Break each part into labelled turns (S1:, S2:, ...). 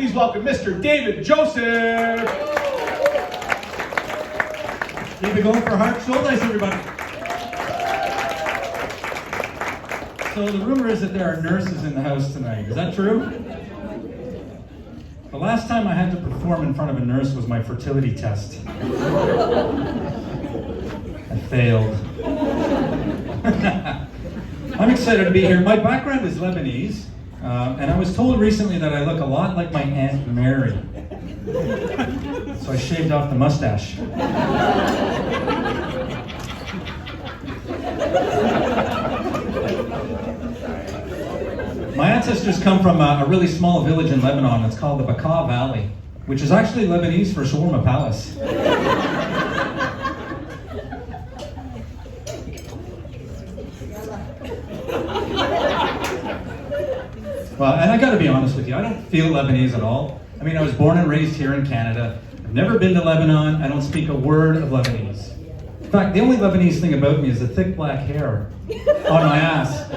S1: Please welcome Mr. David Joseph.
S2: Keep it going for Heart Shoulders, everybody. So the rumor is that there are nurses in the house tonight. Is that true? The last time I had to perform in front of a nurse was my fertility test. I failed. I'm excited to be here. My background is Lebanese, and I was told recently that I look a lot like my Aunt Mary. So I shaved off the mustache. My ancestors come from a really small village in Lebanon. It's called the Bekaa Valley, which is actually Lebanese for Shawarma Palace. Well, and I gotta be honest with you, I don't feel Lebanese at all. I mean, I was born and raised here in Canada. I've never been to Lebanon. I don't speak a word of Lebanese. In fact, the only Lebanese thing about me is the thick black hair on my ass.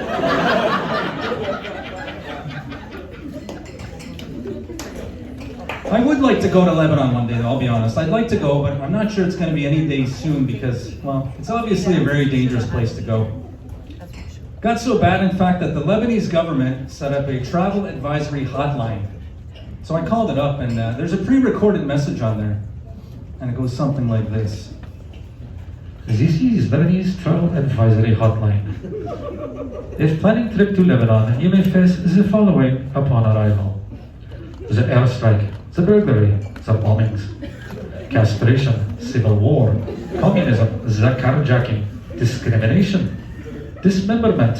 S2: I would like to go to Lebanon one day, though, I'll be honest. I'd like to go, but I'm not sure it's going to be any day soon because, well, it's obviously a very dangerous place to go. Got so bad, in fact, that the Lebanese government set up a travel advisory hotline. So I called it up, and there's a pre-recorded message on there. And it goes something like this. This is Lebanese Travel Advisory Hotline. If planning trip to Lebanon, you may face the following upon arrival. The airstrike, the burglary, the bombings, castration, civil war, communism, the carjacking, discrimination, dismemberment,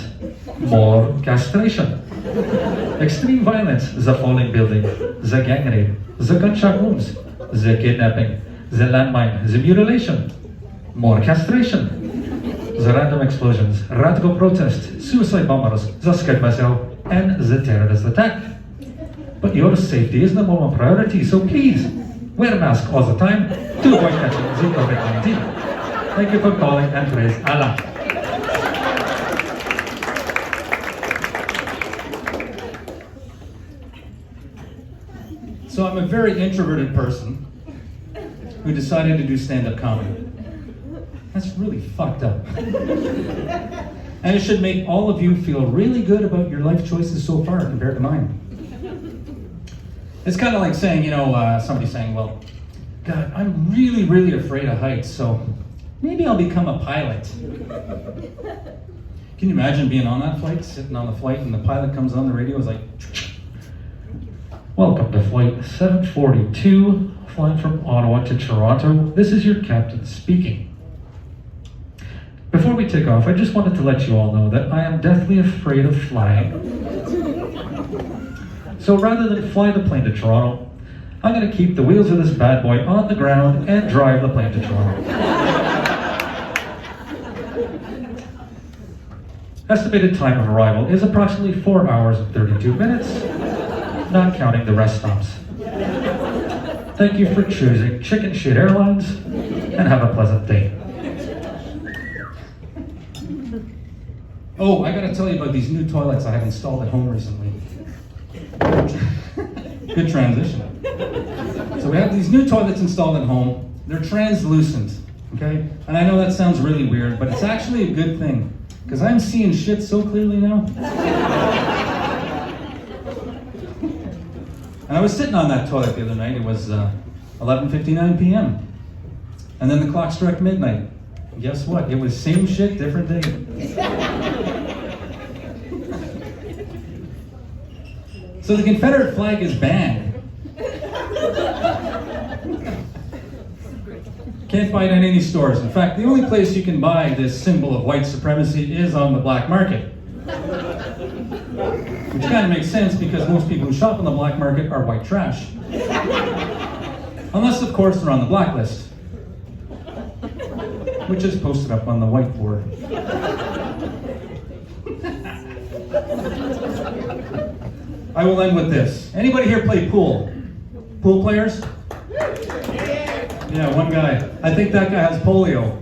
S2: more castration, extreme violence, the falling building, the gang rape, the gunshot wounds, the kidnapping, the landmine, the mutilation, more castration, the random explosions, radical protests, suicide bombers, the skid missile, and the terrorist attack. But your safety is number one priority, so please wear a mask all the time to avoid catching the COVID-19. Thank you for calling and praise Allah. So I'm a very introverted person who decided to do stand-up comedy. That's really fucked up. And it should make all of you feel really good about your life choices so far compared to mine. It's kind of like saying, somebody saying, well, God, I'm really, really afraid of heights, so maybe I'll become a pilot. Can you imagine being on that flight, sitting on the flight, and the pilot comes on the radio, is like, welcome to flight 742, flying from Ottawa to Toronto. This is your captain speaking. Before we take off, I just wanted to let you all know that I am deathly afraid of flying. So rather than fly the plane to Toronto, I'm going to keep the wheels of this bad boy on the ground and drive the plane to Toronto. Estimated time of arrival is approximately 4 hours and 32 minutes, not counting the rest stops. Thank you for choosing Chicken Shit Airlines, and have a pleasant day. Oh, I got to tell you about these new toilets I have installed at home recently. Good transition. So we have these new toilets installed at home. They're translucent, okay? And I know that sounds really weird, but it's actually a good thing, because I'm seeing shit so clearly now. And I was sitting on that toilet the other night. It was 11:59 p.m. And then the clock struck midnight. And guess what? It was same shit, different day. So the Confederate flag is banned. Can't buy it in any stores. In fact, the only place you can buy this symbol of white supremacy is on the black market. Which kind of makes sense because most people who shop on the black market are white trash. Unless, of course, they're on the blacklist, which is posted up on the whiteboard. I will end with this. Anybody here play pool? Pool players? Yeah, one guy. I think that guy has polio.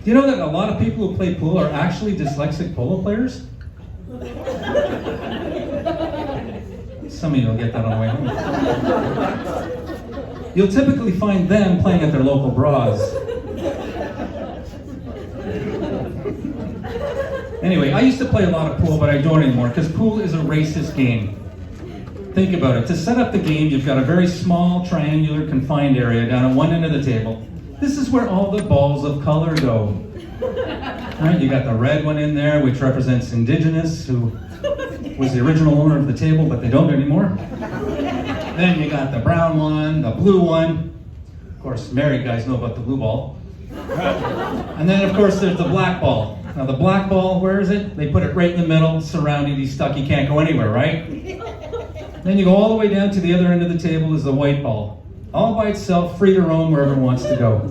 S2: Do you know that a lot of people who play pool are actually dyslexic polo players? Some of you will get that on the way home. You'll typically find them playing at their local bras. Anyway, I used to play a lot of pool, but I don't anymore, because pool is a racist game. Think about it. To set up the game, you've got a very small, triangular, confined area down at one end of the table. This is where all the balls of color go. Right? You got the red one in there, which represents Indigenous, who was the original owner of the table, but they don't anymore. Then you got the brown one, the blue one. Of course, married guys know about the blue ball. And then, of course, there's the black ball. Now, the black ball, where is it? They put it right in the middle, surrounded, he's stuck, he can't go anywhere, right? Then you go all the way down to the other end of the table is the white ball. All by itself, free to roam wherever it wants to go.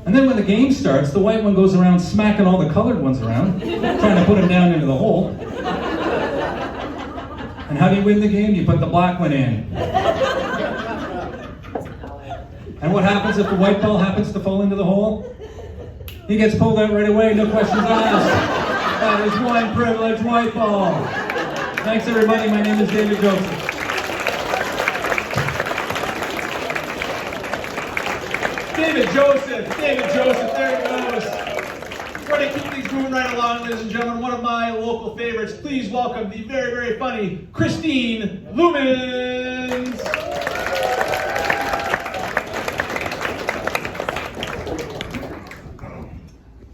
S2: And then when the game starts, the white one goes around smacking all the colored ones around, trying to put them down into the hole. And how do you win the game? You put the black one in. And what happens if the white ball happens to fall into the hole? He gets pulled out right away, no questions asked. That is one privileged white ball. Thanks everybody, my name is David Joseph.
S1: David Joseph, there he goes. We're going to keep these moving right along, ladies and gentlemen. One of my local favorites. Please welcome the very, very funny Christine Lumens.